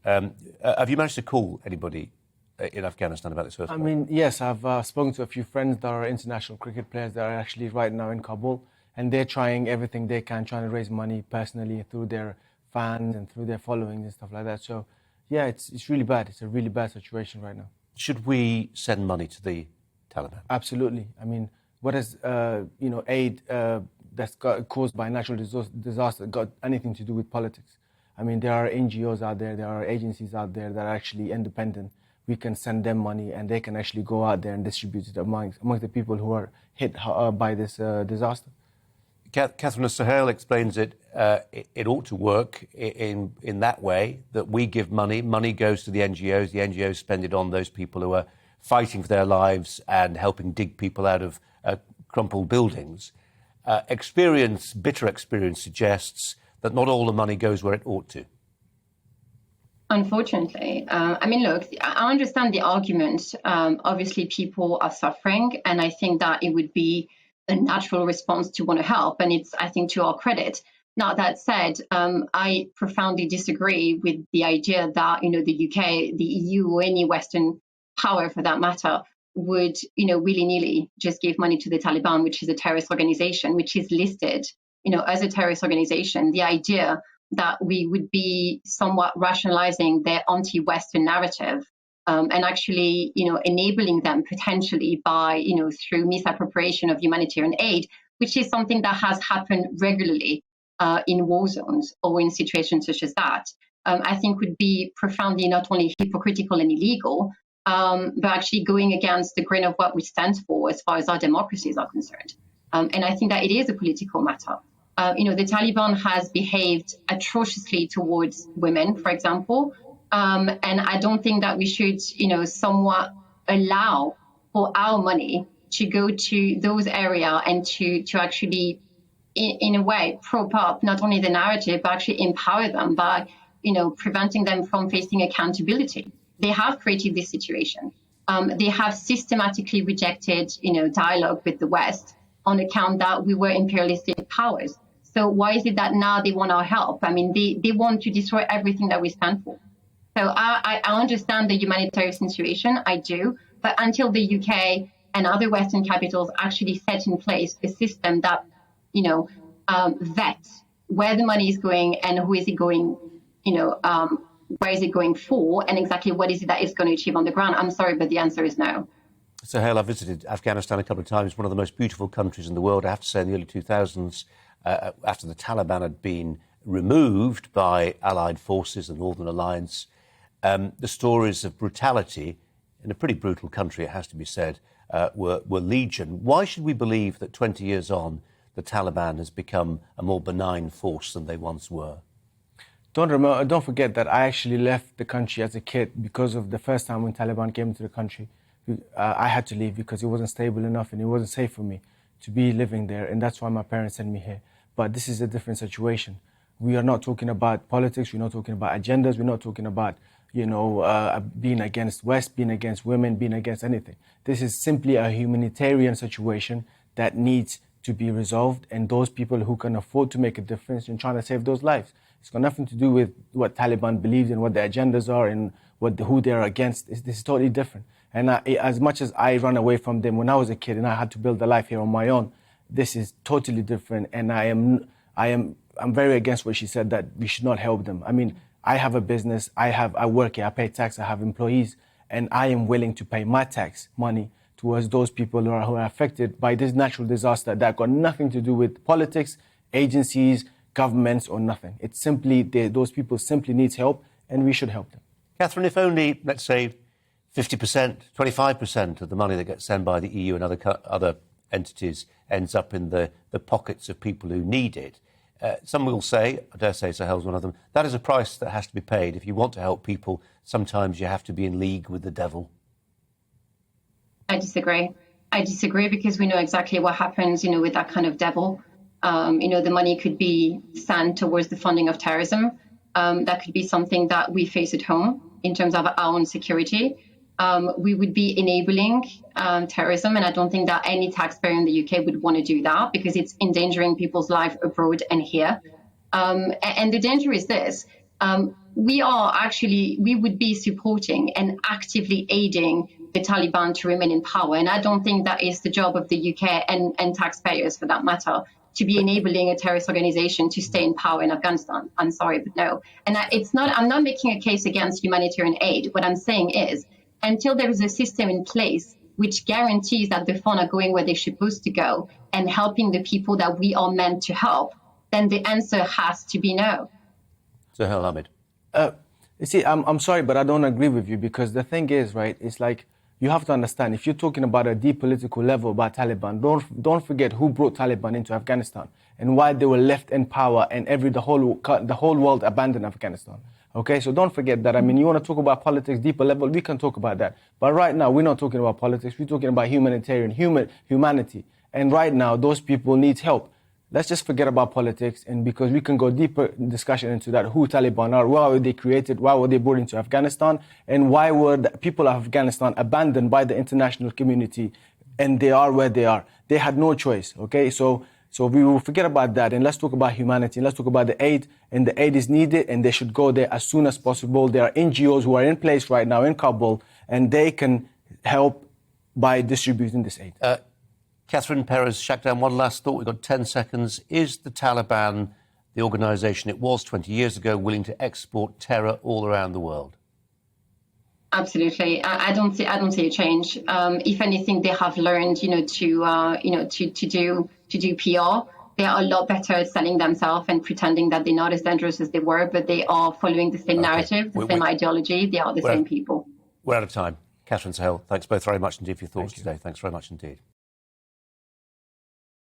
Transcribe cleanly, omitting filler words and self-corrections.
Have you managed to call anybody in Afghanistan about this first? I mean, yes, I've spoken to a few friends that are international cricket players that are actually right now in Kabul, and they're trying everything they can, trying to raise money personally through their fans and through their following and stuff like that. So, yeah, it's really bad. It's a really bad situation right now. Should we send money to the Taliban? Absolutely. I mean, what has aid that's caused by natural disaster got anything to do with politics? I mean, there are NGOs out there are agencies out there that are actually independent. We can send them money and they can actually go out there and distribute it amongst the people who are hit by this disaster. Catherine, as Sohail explains it, it ought to work in that way, that we give money goes to the NGOs spend it on those people who are fighting for their lives and helping dig people out of crumpled buildings. Bitter experience suggests that not all the money goes where it ought to. Unfortunately. I mean, look, I understand the argument. Obviously, people are suffering, and I think that it would be a natural response to want to help. And it's, I think, to our credit. Now, that said, I profoundly disagree with the idea that, the UK, the EU, or any Western power, for that matter, would, willy-nilly just give money to the Taliban, which is a terrorist organization, which is listed, as a terrorist organization. The idea that we would be somewhat rationalizing their anti-Western narrative and actually, enabling them potentially by, through misappropriation of humanitarian aid, which is something that has happened regularly in war zones or in situations such as that, I think would be profoundly not only hypocritical and illegal, but actually going against the grain of what we stand for as far as our democracies are concerned. And I think that it is a political matter. The Taliban has behaved atrociously towards women, for example. And I don't think that we should, somewhat allow for our money to go to those areas and to actually, in a way, prop up not only the narrative, but actually empower them by, preventing them from facing accountability. They have created this situation. They have systematically rejected, dialogue with the West on account that we were imperialistic powers. So why is it that now they want our help? I mean, they want to destroy everything that we stand for. So I understand the humanitarian situation, I do, but until the UK and other Western capitals actually set in place a system that, vets where the money is going and who is it going, where is it going for, and exactly what is it that it's going to achieve on the ground, I'm sorry, but the answer is no. Sohail, I visited Afghanistan a couple of times, one of the most beautiful countries in the world. I have to say, in the early 2000s, after the Taliban had been removed by Allied forces, the Northern Alliance, the stories of brutality in a pretty brutal country, it has to be said, were legion. Why should we believe that 20 years on, the Taliban has become a more benign force than they once were? Don't forget that I actually left the country as a kid because of the first time when Taliban came into the country. I had to leave because it wasn't stable enough and it wasn't safe for me to be living there, and that's why my parents sent me here. But this is a different situation. We are not talking about politics, we're not talking about agendas, we're not talking about, being against West, being against women, being against anything. This is simply a humanitarian situation that needs to be resolved, and those people who can afford to make a difference in trying to save those lives. It's got nothing to do with what Taliban believes in, what their agendas are, and who they're against. This is totally different. And as much as I ran away from them when I was a kid and I had to build a life here on my own, this is totally different. And I'm very against what she said, that we should not help them. I mean, I have a business, I work here, I pay tax, I have employees, and I am willing to pay my tax money towards those people who are affected by this natural disaster that got nothing to do with politics, agencies, governments, or nothing. It's simply, those people simply need help, and we should help them. Catherine, if only, let's say, 50%, 25% of the money that gets sent by the EU and other entities ends up in the pockets of people who need it. Some will say, I dare say Sohail's one of them, that is a price that has to be paid. If you want to help people, sometimes you have to be in league with the devil. I disagree. Because we know exactly what happens, with that kind of devil. The money could be sent towards the funding of terrorism. That could be something that we face at home in terms of our own security. We would be enabling terrorism, and I don't think that any taxpayer in the UK would want to do that because it's endangering people's life abroad and here. And the danger is this. we would be supporting and actively aiding the Taliban to remain in power. And I don't think that is the job of the UK and taxpayers, for that matter, to be enabling a terrorist organization to stay in power in Afghanistan. I'm sorry, but no. And I'm not making a case against humanitarian aid. What I'm saying is, until there is a system in place which guarantees that the funds are going where they're supposed to go and helping the people that we are meant to help, then the answer has to be no. Sohail Ahmed. You see, I'm sorry, but I don't agree with you, because the thing is, right, it's like, you have to understand, if you're talking about a deep political level about Taliban, don't forget who brought Taliban into Afghanistan and why they were left in power and the whole world abandoned Afghanistan. Okay, so don't forget that. I mean, you want to talk about politics, deeper level, we can talk about that. But right now, we're not talking about politics, we're talking about humanity. And right now, those people need help. Let's just forget about politics, and because we can go deeper discussion into that, who Taliban are, why were they created, why were they brought into Afghanistan, and why were the people of Afghanistan abandoned by the international community, and they are where they are. They had no choice, okay? So we will forget about that, and let's talk about humanity, and let's talk about the aid, and the aid is needed, and they should go there as soon as possible. There are NGOs who are in place right now in Kabul, and they can help by distributing this aid. Catherine Perez-Shakdam, one last thought. We've got 10 seconds. Is the Taliban, the organisation it was 20 years ago, willing to export terror all around the world? Absolutely. I don't see a change. If anything, they have learned, to do PR. They are a lot better at selling themselves and pretending that they're not as dangerous as they were, but they are following the same narrative, the same ideology. They are the same people. We're out of time. Catherine, Sohail, thanks both very much indeed for your thoughts today. Thanks very much indeed.